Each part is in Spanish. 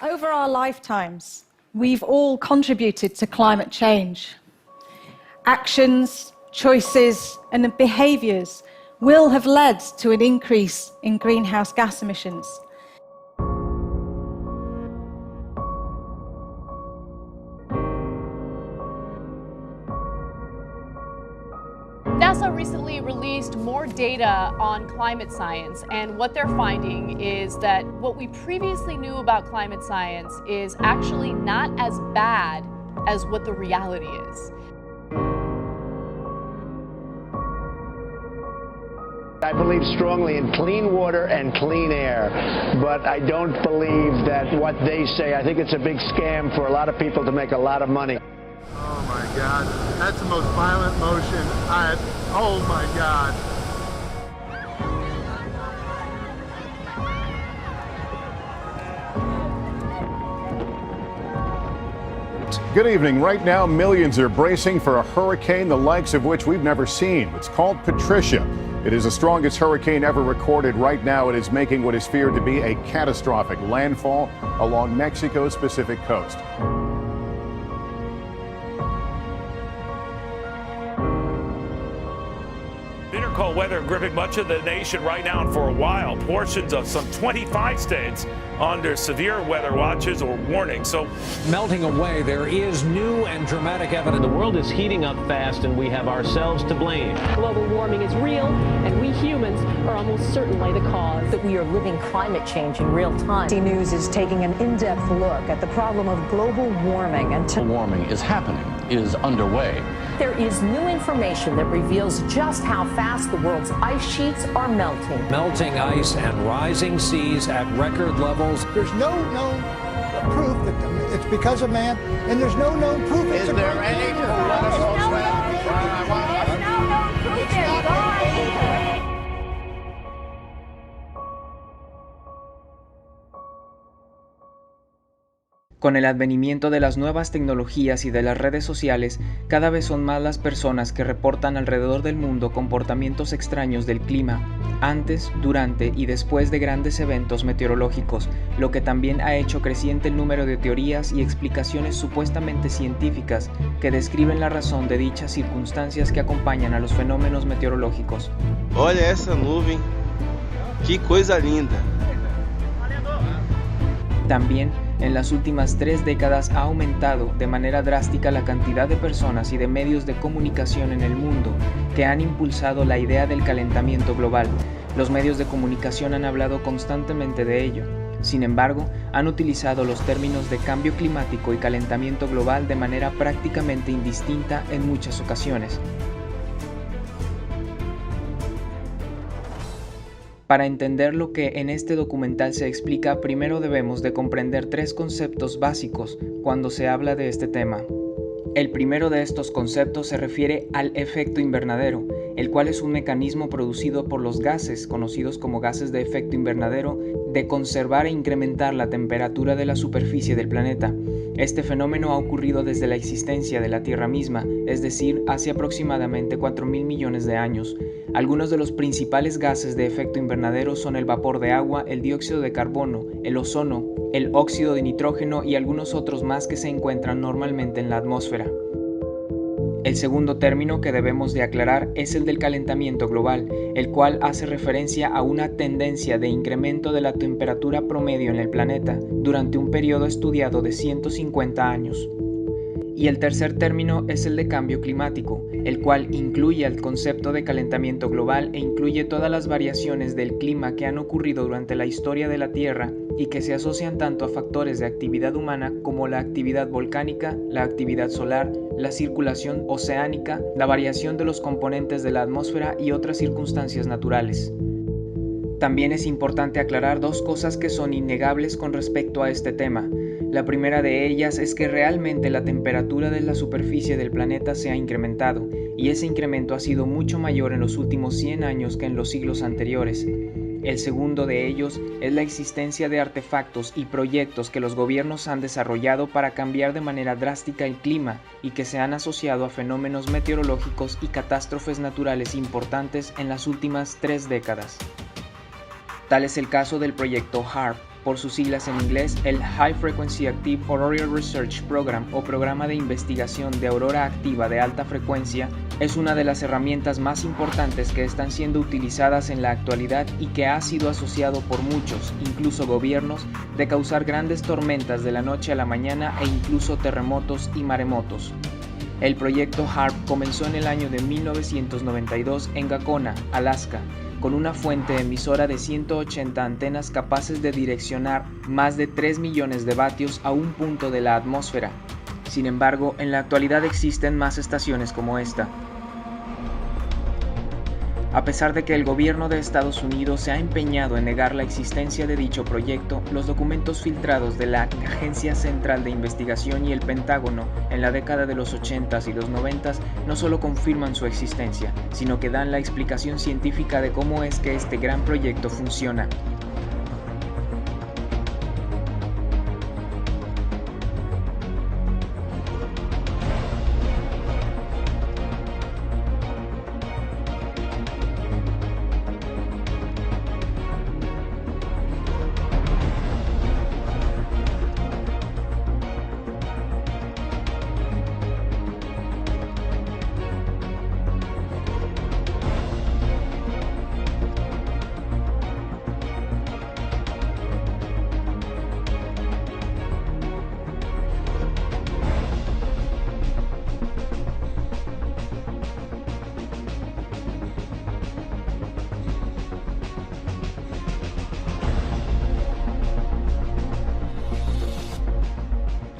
Over our lifetimes, we've all contributed to climate change. Actions, choices, and behaviours will have led to an increase in greenhouse gas emissions. NASA recently released more data on climate science, and what they're finding is that what we previously knew about climate science is actually not as bad as what the reality is. I believe strongly in clean water and clean air, but I don't believe that what they say, I think it's a big scam for a lot of people to make a lot of money. Oh my God, that's the most violent motion oh my God. Good evening. Right now, millions are bracing for a hurricane the likes of which we've never seen. It's called Patricia. It is the strongest hurricane ever recorded. Right now, it is making what is feared to be a catastrophic landfall along Mexico's Pacific coast. Bitter cold weather gripping much of the nation right now, and for a while, portions of some 25 states under severe weather watches or warnings. So, melting away, there is new and dramatic evidence. The world is heating up fast, and we have ourselves to blame. Global warming is real, and we humans are almost certainly the cause. That we are living climate change in real time. ABC News is taking an in-depth look at the problem of global warming. And global warming is happening, is underway. There is new information that reveals just how fast the world's ice sheets are melting. Melting ice and rising seas at record levels. There's no known proof that it's because of man, and there's no known proof it's a great danger. Con el advenimiento de las nuevas tecnologías y de las redes sociales, cada vez son más las personas que reportan alrededor del mundo comportamientos extraños del clima, antes, durante y después de grandes eventos meteorológicos, lo que también ha hecho creciente el número de teorías y explicaciones supuestamente científicas que describen la razón de dichas circunstancias que acompañan a los fenómenos meteorológicos. Olha essa nuvem, que coisa linda. También, en las últimas 3 décadas ha aumentado de manera drástica la cantidad de personas y de medios de comunicación en el mundo que han impulsado la idea del calentamiento global. Los medios de comunicación han hablado constantemente de ello. Sin embargo, han utilizado los términos de cambio climático y calentamiento global de manera prácticamente indistinta en muchas ocasiones. Para entender lo que en este documental se explica, primero debemos de comprender 3 conceptos básicos cuando se habla de este tema. El primero de estos conceptos se refiere al efecto invernadero, el cual es un mecanismo producido por los gases, conocidos como gases de efecto invernadero, de conservar e incrementar la temperatura de la superficie del planeta. Este fenómeno ha ocurrido desde la existencia de la Tierra misma, es decir, hace aproximadamente 4.000 millones de años. Algunos de los principales gases de efecto invernadero son el vapor de agua, el dióxido de carbono, el ozono, el óxido de nitrógeno y algunos otros más que se encuentran normalmente en la atmósfera. El segundo término que debemos de aclarar es el del calentamiento global, el cual hace referencia a una tendencia de incremento de la temperatura promedio en el planeta durante un periodo estudiado de 150 años. Y el tercer término es el de cambio climático, el cual incluye el concepto de calentamiento global e incluye todas las variaciones del clima que han ocurrido durante la historia de la Tierra y que se asocian tanto a factores de actividad humana como la actividad volcánica, la actividad solar, la circulación oceánica, la variación de los componentes de la atmósfera y otras circunstancias naturales. También es importante aclarar 2 cosas que son innegables con respecto a este tema. La primera de ellas es que realmente la temperatura de la superficie del planeta se ha incrementado, y ese incremento ha sido mucho mayor en los últimos 100 años que en los siglos anteriores. El segundo de ellos es la existencia de artefactos y proyectos que los gobiernos han desarrollado para cambiar de manera drástica el clima y que se han asociado a fenómenos meteorológicos y catástrofes naturales importantes en las últimas 3 décadas. Tal es el caso del proyecto HAARP, por sus siglas en inglés, el High Frequency Active Auroral Research Program o Programa de Investigación de Aurora Activa de Alta Frecuencia, es una de las herramientas más importantes que están siendo utilizadas en la actualidad y que ha sido asociado por muchos, incluso gobiernos, de causar grandes tormentas de la noche a la mañana e incluso terremotos y maremotos. El proyecto HAARP comenzó en el año de 1992 en Gacona, Alaska, con una fuente emisora de 180 antenas capaces de direccionar más de 3 millones de vatios a un punto de la atmósfera. Sin embargo, en la actualidad existen más estaciones como esta. A pesar de que el gobierno de Estados Unidos se ha empeñado en negar la existencia de dicho proyecto, los documentos filtrados de la Agencia Central de Investigación y el Pentágono en la década de los 80s y los 90s no solo confirman su existencia, sino que dan la explicación científica de cómo es que este gran proyecto funciona.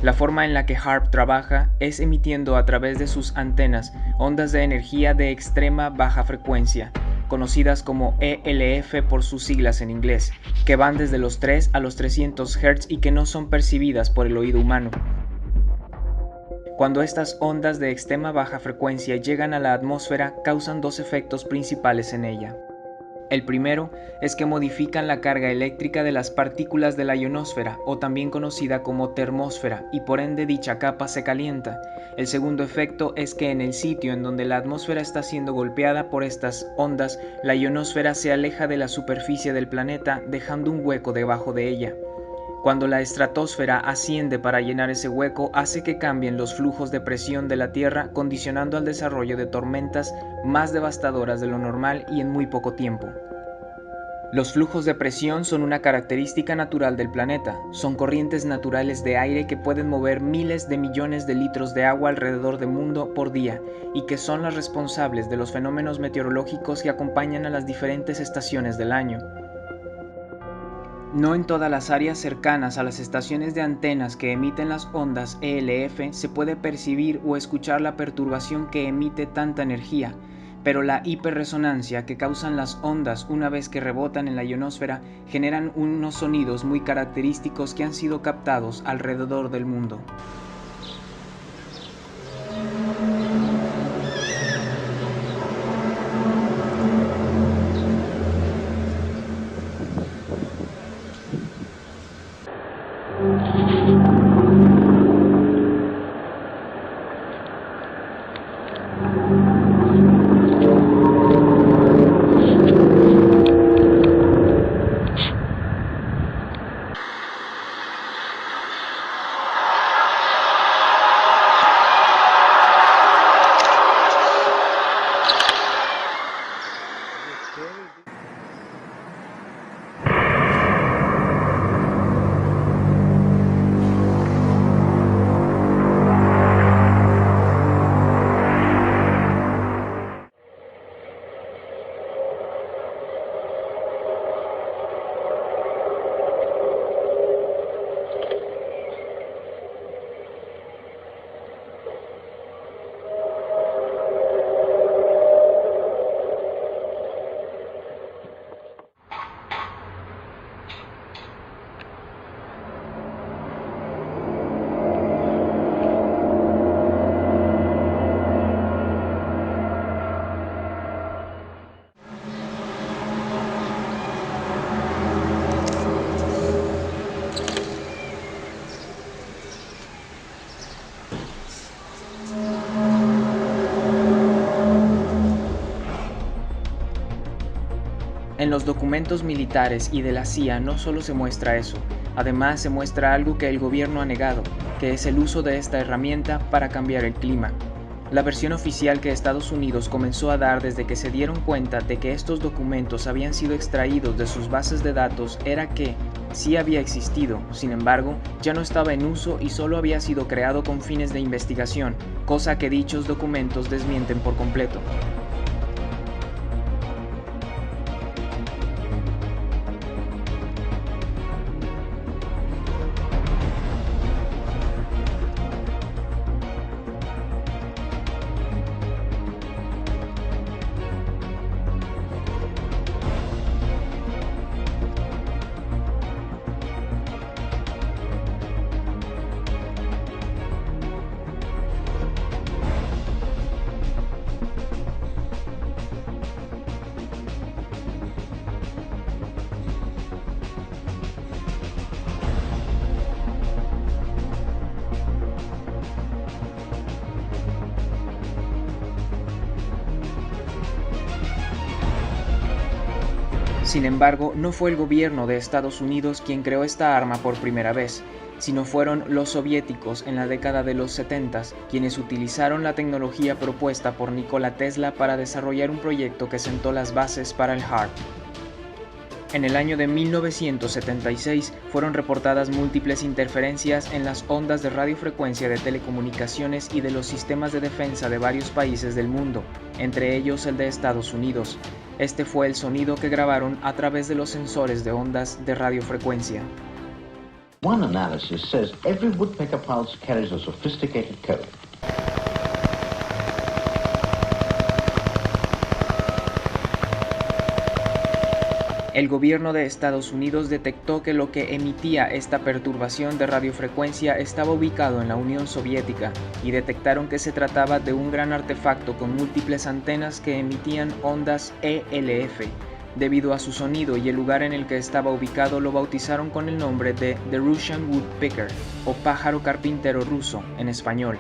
La forma en la que HAARP trabaja es emitiendo a través de sus antenas ondas de energía de extrema baja frecuencia, conocidas como ELF por sus siglas en inglés, que van desde los 3 a los 300 Hz y que no son percibidas por el oído humano. Cuando estas ondas de extrema baja frecuencia llegan a la atmósfera, causan dos efectos principales en ella. El primero es que modifican la carga eléctrica de las partículas de la ionosfera, o también conocida como termósfera, y por ende dicha capa se calienta. El segundo efecto es que en el sitio en donde la atmósfera está siendo golpeada por estas ondas, la ionosfera se aleja de la superficie del planeta, dejando un hueco debajo de ella. Cuando la estratosfera asciende para llenar ese hueco, hace que cambien los flujos de presión de la Tierra, condicionando al desarrollo de tormentas más devastadoras de lo normal y en muy poco tiempo. Los flujos de presión son una característica natural del planeta. Son corrientes naturales de aire que pueden mover miles de millones de litros de agua alrededor del mundo por día y que son las responsables de los fenómenos meteorológicos que acompañan a las diferentes estaciones del año. No en todas las áreas cercanas a las estaciones de antenas que emiten las ondas ELF se puede percibir o escuchar la perturbación que emite tanta energía, pero la hiperresonancia que causan las ondas una vez que rebotan en la ionosfera generan unos sonidos muy característicos que han sido captados alrededor del mundo. En los documentos militares y de la CIA no solo se muestra eso, Además, se muestra algo que el gobierno ha negado, que es el uso de esta herramienta para cambiar el clima. La versión oficial que Estados Unidos comenzó a dar desde que se dieron cuenta de que estos documentos habían sido extraídos de sus bases de datos era que sí había existido, sin embargo, ya no estaba en uso y solo había sido creado con fines de investigación, cosa que dichos documentos desmienten por completo. Sin embargo, no fue el gobierno de Estados Unidos quien creó esta arma por primera vez, sino fueron los soviéticos en la década de los 70 quienes utilizaron la tecnología propuesta por Nikola Tesla para desarrollar un proyecto que sentó las bases para el HAARP. En el año de 1976 fueron reportadas múltiples interferencias en las ondas de radiofrecuencia de telecomunicaciones y de los sistemas de defensa de varios países del mundo, entre ellos el de Estados Unidos. Este fue el sonido que grabaron a través de los sensores de ondas de radiofrecuencia. One analysis says every woodpecker pulse carries a sophisticated code. El gobierno de Estados Unidos detectó que lo que emitía esta perturbación de radiofrecuencia estaba ubicado en la Unión Soviética y detectaron que se trataba de un gran artefacto con múltiples antenas que emitían ondas ELF. Debido a su sonido y el lugar en el que estaba ubicado lo bautizaron con el nombre de The Russian Woodpecker o pájaro carpintero ruso en español.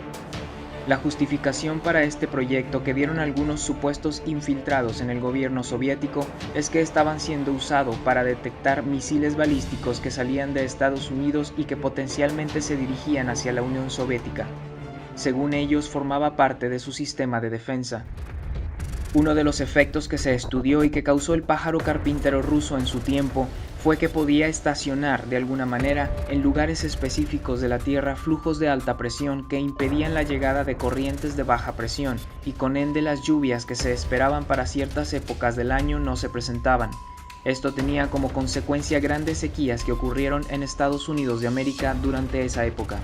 La justificación para este proyecto que dieron algunos supuestos infiltrados en el gobierno soviético es que estaban siendo usados para detectar misiles balísticos que salían de Estados Unidos y que potencialmente se dirigían hacia la Unión Soviética. Según ellos, formaba parte de su sistema de defensa. Uno de los efectos que se estudió y que causó el pájaro carpintero ruso en su tiempo fue que podía estacionar de alguna manera en lugares específicos de la Tierra flujos de alta presión que impedían la llegada de corrientes de baja presión y con ende las lluvias que se esperaban para ciertas épocas del año no se presentaban. Esto tenía como consecuencia grandes sequías que ocurrieron en Estados Unidos de América durante esa época.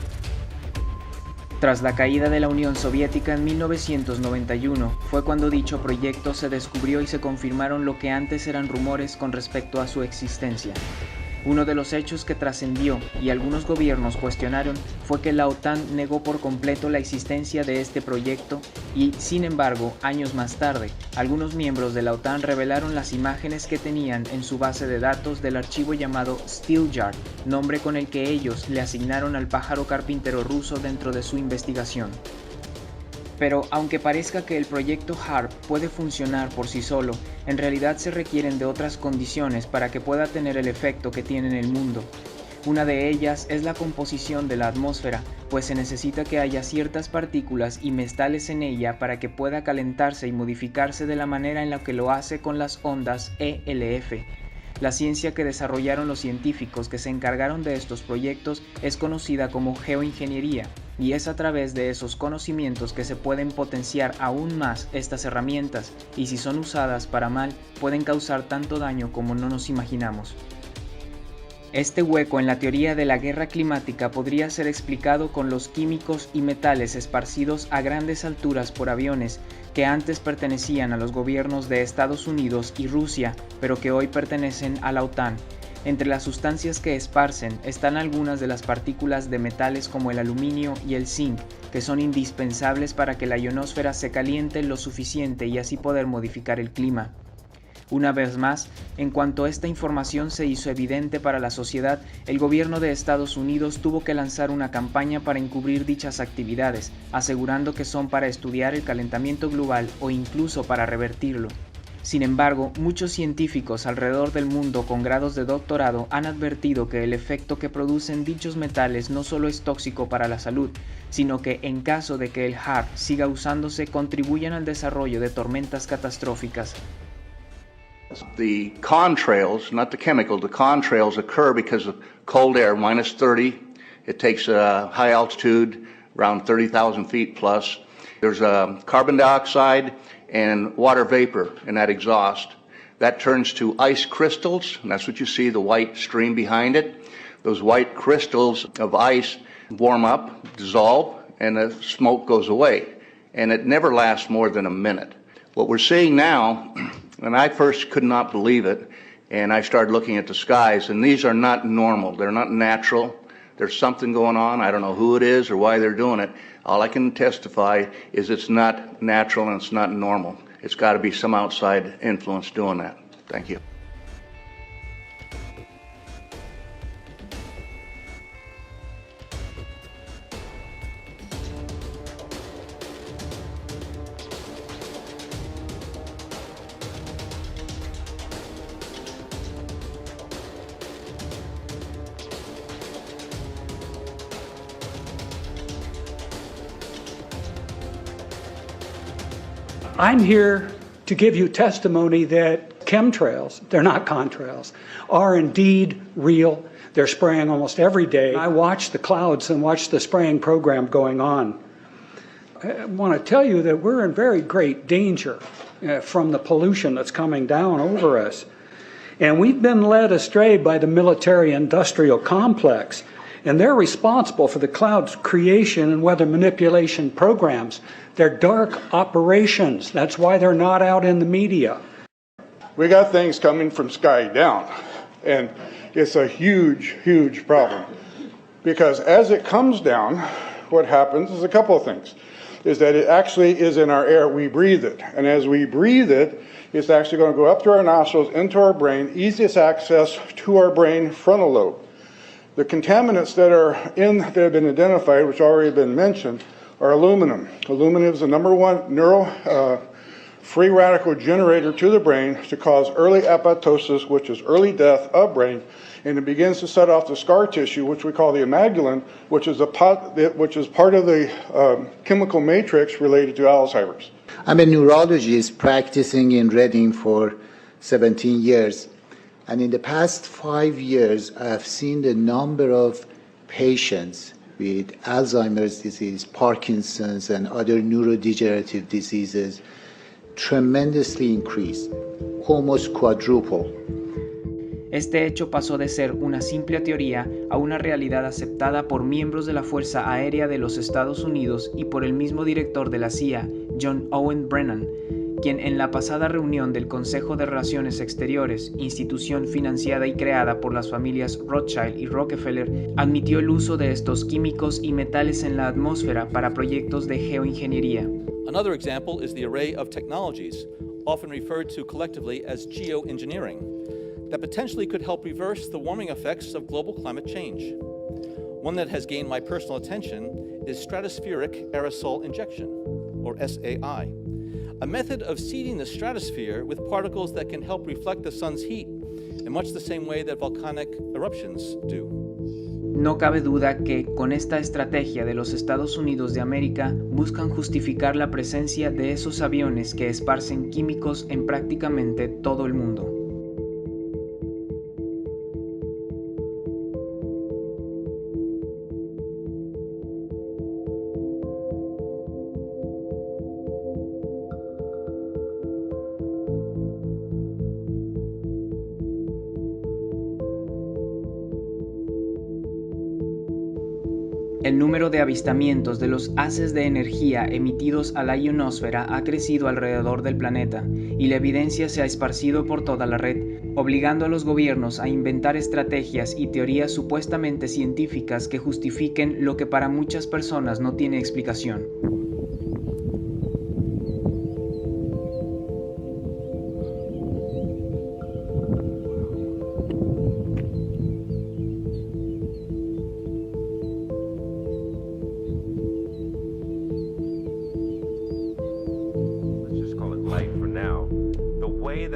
Tras la caída de la Unión Soviética en 1991, fue cuando dicho proyecto se descubrió y se confirmaron lo que antes eran rumores con respecto a su existencia. Uno de los hechos que trascendió y algunos gobiernos cuestionaron fue que la OTAN negó por completo la existencia de este proyecto y, sin embargo, años más tarde, algunos miembros de la OTAN revelaron las imágenes que tenían en su base de datos del archivo llamado Steelyard, nombre con el que ellos le asignaron al pájaro carpintero ruso dentro de su investigación. Pero aunque parezca que el proyecto HAARP puede funcionar por sí solo, en realidad se requieren de otras condiciones para que pueda tener el efecto que tiene en el mundo. Una de ellas es la composición de la atmósfera, pues se necesita que haya ciertas partículas y metales en ella para que pueda calentarse y modificarse de la manera en la que lo hace con las ondas ELF. La ciencia que desarrollaron los científicos que se encargaron de estos proyectos es conocida como geoingeniería, y es a través de esos conocimientos que se pueden potenciar aún más estas herramientas, y si son usadas para mal, pueden causar tanto daño como no nos imaginamos. Este hueco en la teoría de la guerra climática podría ser explicado con los químicos y metales esparcidos a grandes alturas por aviones que antes pertenecían a los gobiernos de Estados Unidos y Rusia, pero que hoy pertenecen a la OTAN. Entre las sustancias que esparcen están algunas de las partículas de metales como el aluminio y el zinc, que son indispensables para que la ionosfera se caliente lo suficiente y así poder modificar el clima. Una vez más, en cuanto esta información se hizo evidente para la sociedad, el gobierno de Estados Unidos tuvo que lanzar una campaña para encubrir dichas actividades, asegurando que son para estudiar el calentamiento global o incluso para revertirlo. Sin embargo, muchos científicos alrededor del mundo con grados de doctorado han advertido que el efecto que producen dichos metales no solo es tóxico para la salud, sino que en caso de que el HAARP siga usándose contribuyen al desarrollo de tormentas catastróficas. The contrails, not the chemical, the contrails occur because of cold air, minus 30. It takes high altitude, around 30,000 feet plus. There's carbon dioxide and water vapor in that exhaust. That turns to ice crystals, and that's what you see, the white stream behind it. Those white crystals of ice warm up, dissolve, and the smoke goes away. And it never lasts more than a minute. What we're seeing now, and I first could not believe it, and I started looking at the skies, and these are not normal. They're not natural. There's something going on. I don't know who it is or why they're doing it. All I can testify is it's not natural and it's not normal. It's got to be some outside influence doing that. Thank you. I'm here to give you testimony that chemtrails, they're not contrails, are indeed real. They're spraying almost every day. I watch the clouds and watch the spraying program going on. I want to tell you that we're in very great danger from the pollution that's coming down over us. And we've been led astray by the military-industrial complex, and they're responsible for the cloud's creation and weather manipulation programs. They're dark operations. That's why they're not out in the media. We got things coming from sky down, and it's a huge, huge problem. Because as it comes down, what happens is a couple of things. Is that it actually is in our air, we breathe it. And as we breathe it, it's actually going to go up to our nostrils, into our brain, easiest access to our brain frontal lobe. The contaminants that have been identified, which already been mentioned, are aluminum. Aluminum is the #1 free radical generator to the brain to cause early apoptosis, which is early death of brain, and it begins to set off the scar tissue, which we call the amygdalin, which is part of the chemical matrix related to Alzheimer's. I'm a neurologist practicing in Reading for 17 years. And in the past 5 years, I have seen the number of patients with Alzheimer's disease, Parkinson's, and other neurodegenerative diseases tremendously increase, almost quadruple. Este hecho pasó de ser una simple teoría a una realidad aceptada por miembros de la Fuerza Aérea de los Estados Unidos y por el mismo director de la CIA, John Owen Brennan, quien en la pasada reunión del Consejo de Relaciones Exteriores, institución financiada y creada por las familias Rothschild y Rockefeller, admitió el uso de estos químicos y metales en la atmósfera para proyectos de geoingeniería. Another example is the array of technologies, often referred to collectively as geoengineering, that potentially could help reverse the warming effects of global climate change. One that has gained my personal attention is stratospheric aerosol injection, or SAI, a method of seeding the stratosphere with particles that can help reflect the sun's heat in much the same way that volcanic eruptions do. No cabe duda que, con esta estrategia de los Estados Unidos de América, buscan justificar la presencia de esos aviones que esparcen químicos en prácticamente todo el mundo. El número de avistamientos de los haces de energía emitidos a la ionosfera ha crecido alrededor del planeta y la evidencia se ha esparcido por toda la red, obligando a los gobiernos a inventar estrategias y teorías supuestamente científicas que justifiquen lo que para muchas personas no tiene explicación.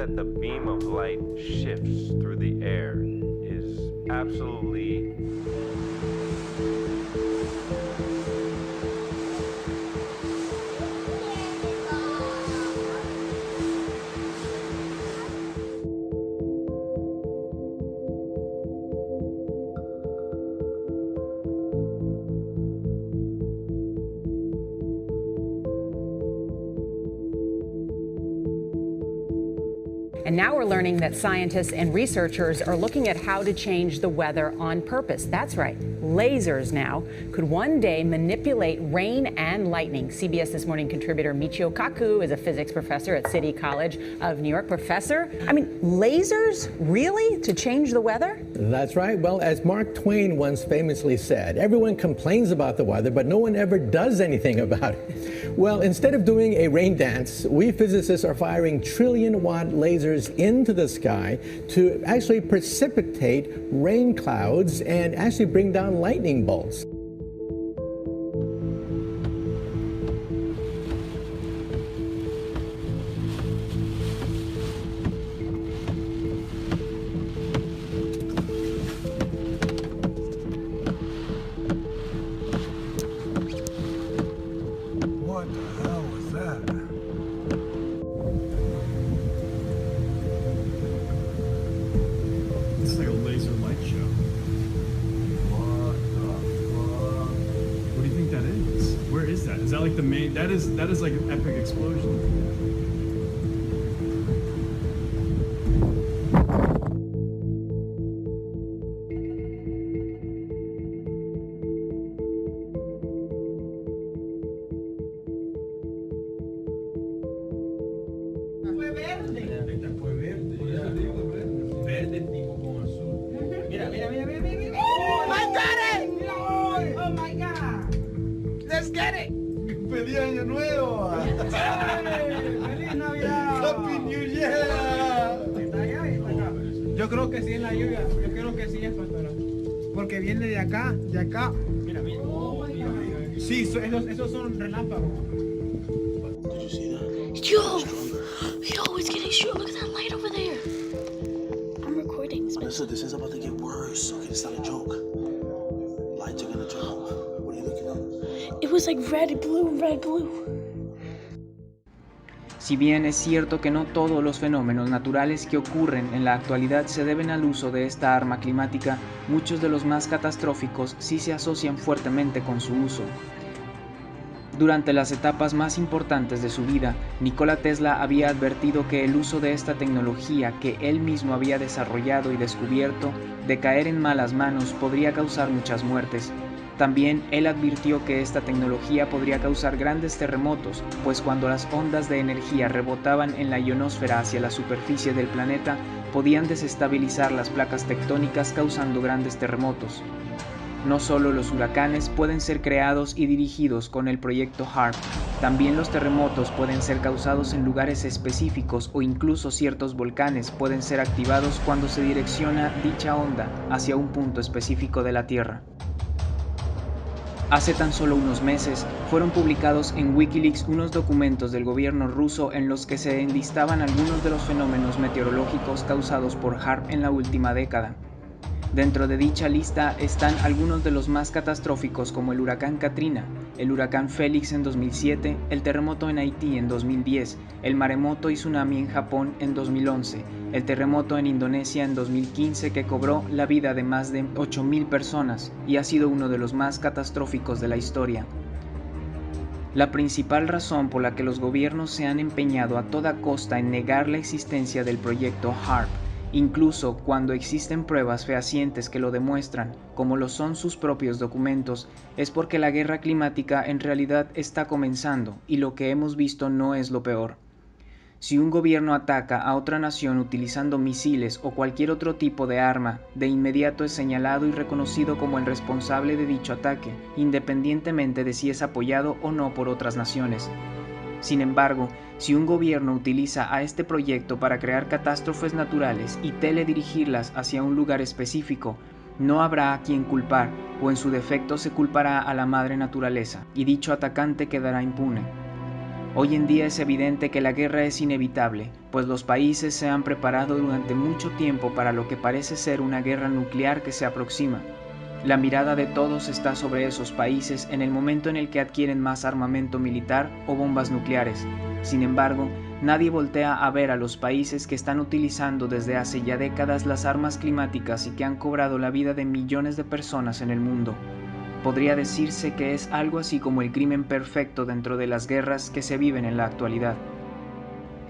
that the beam of light shifts through the air is absolutely And now we're learning that scientists and researchers are looking at how to change the weather on purpose. That's right, lasers now could one day manipulate rain and lightning. CBS This Morning contributor Michio Kaku is a physics professor at City College of New York. Professor, I mean, lasers, really, to change the weather? That's right. Well, as Mark Twain once famously said, everyone complains about the weather, but no one ever does anything about it. Well, instead of doing a rain dance, we physicists are firing trillion-watt lasers into the sky to actually precipitate rain clouds and actually bring down lightning bolts. What the hell was that? It's like a laser light show. What the fuck? What do you think that is? Where is that? Is that like the main? That is like an epic explosion. Oh, I got it! Oh my God! Let's get it! ¡Feliz Año Nuevo! ¡Feliz Navidad! ¡Happy New Year! Yo creo que sí es la lluvia. Yo creo que sí es, pastora. Porque viene de acá, de acá. Mira, mira. Sí, esos son relámpagos. Yo, it's getting short. Look at that light over there. I'm recording. Listen, this is about to get worse. Okay, it's not a joke. Lights are gonna turn off. What are you looking at? It was like red, blue, red, blue. Si bien es cierto que no todos los fenómenos naturales que ocurren en la actualidad se deben al uso de esta arma climática, muchos de los más catastróficos sí se asocian fuertemente con su uso. Durante las etapas más importantes de su vida, Nikola Tesla había advertido que el uso de esta tecnología que él mismo había desarrollado y descubierto, de caer en malas manos, podría causar muchas muertes. También él advirtió que esta tecnología podría causar grandes terremotos, pues cuando las ondas de energía rebotaban en la ionosfera hacia la superficie del planeta, podían desestabilizar las placas tectónicas causando grandes terremotos. No solo los huracanes pueden ser creados y dirigidos con el proyecto HAARP, también los terremotos pueden ser causados en lugares específicos o incluso ciertos volcanes pueden ser activados cuando se direcciona dicha onda hacia un punto específico de la Tierra. Hace tan solo unos meses, fueron publicados en Wikileaks unos documentos del gobierno ruso en los que se enlistaban algunos de los fenómenos meteorológicos causados por HAARP en la última década. Dentro de dicha lista están algunos de los más catastróficos como el huracán Katrina, el huracán Félix en 2007, el terremoto en Haití en 2010, el maremoto y tsunami en Japón en 2011, el terremoto en Indonesia en 2015 que cobró la vida de más de 8.000 personas y ha sido uno de los más catastróficos de la historia. La principal razón por la que los gobiernos se han empeñado a toda costa en negar la existencia del proyecto HAARP, incluso cuando existen pruebas fehacientes que lo demuestran, como lo son sus propios documentos, es porque la guerra climática en realidad está comenzando y lo que hemos visto no es lo peor. Si un gobierno ataca a otra nación utilizando misiles o cualquier otro tipo de arma, de inmediato es señalado y reconocido como el responsable de dicho ataque, independientemente de si es apoyado o no por otras naciones. Sin embargo, si un gobierno utiliza a este proyecto para crear catástrofes naturales y teledirigirlas hacia un lugar específico, no habrá a quien culpar, o en su defecto se culpará a la madre naturaleza, y dicho atacante quedará impune. Hoy en día es evidente que la guerra es inevitable, pues los países se han preparado durante mucho tiempo para lo que parece ser una guerra nuclear que se aproxima. La mirada de todos está sobre esos países en el momento en el que adquieren más armamento militar o bombas nucleares. Sin embargo, nadie voltea a ver a los países que están utilizando desde hace ya décadas las armas climáticas y que han cobrado la vida de millones de personas en el mundo. Podría decirse que es algo así como el crimen perfecto dentro de las guerras que se viven en la actualidad.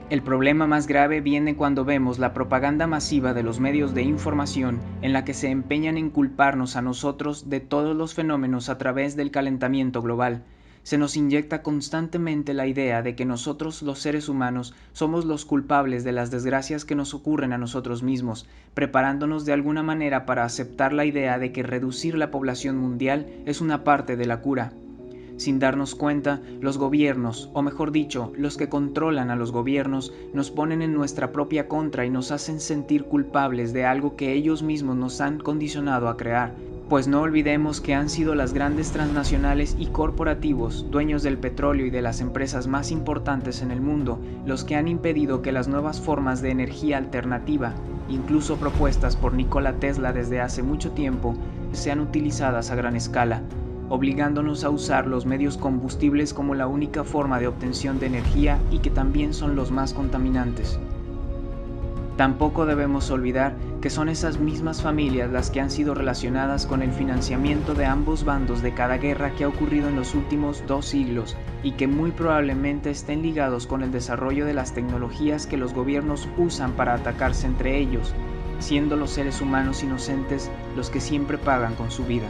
El problema más grave viene cuando vemos la propaganda masiva de los medios de información en la que se empeñan en culparnos a nosotros de todos los fenómenos a través del calentamiento global. Se nos inyecta constantemente la idea de que nosotros, los seres humanos, somos los culpables de las desgracias que nos ocurren a nosotros mismos, preparándonos de alguna manera para aceptar la idea de que reducir la población mundial es una parte de la cura. Sin darnos cuenta, los gobiernos, o mejor dicho, los que controlan a los gobiernos, nos ponen en nuestra propia contra y nos hacen sentir culpables de algo que ellos mismos nos han condicionado a crear. Pues no olvidemos que han sido las grandes transnacionales y corporativos, dueños del petróleo y de las empresas más importantes en el mundo, los que han impedido que las nuevas formas de energía alternativa, incluso propuestas por Nikola Tesla desde hace mucho tiempo, sean utilizadas a gran escala, obligándonos a usar los medios combustibles como la única forma de obtención de energía y que también son los más contaminantes. Tampoco debemos olvidar que son esas mismas familias las que han sido relacionadas con el financiamiento de ambos bandos de cada guerra que ha ocurrido en los últimos 2 siglos y que muy probablemente estén ligados con el desarrollo de las tecnologías que los gobiernos usan para atacarse entre ellos, siendo los seres humanos inocentes los que siempre pagan con su vida.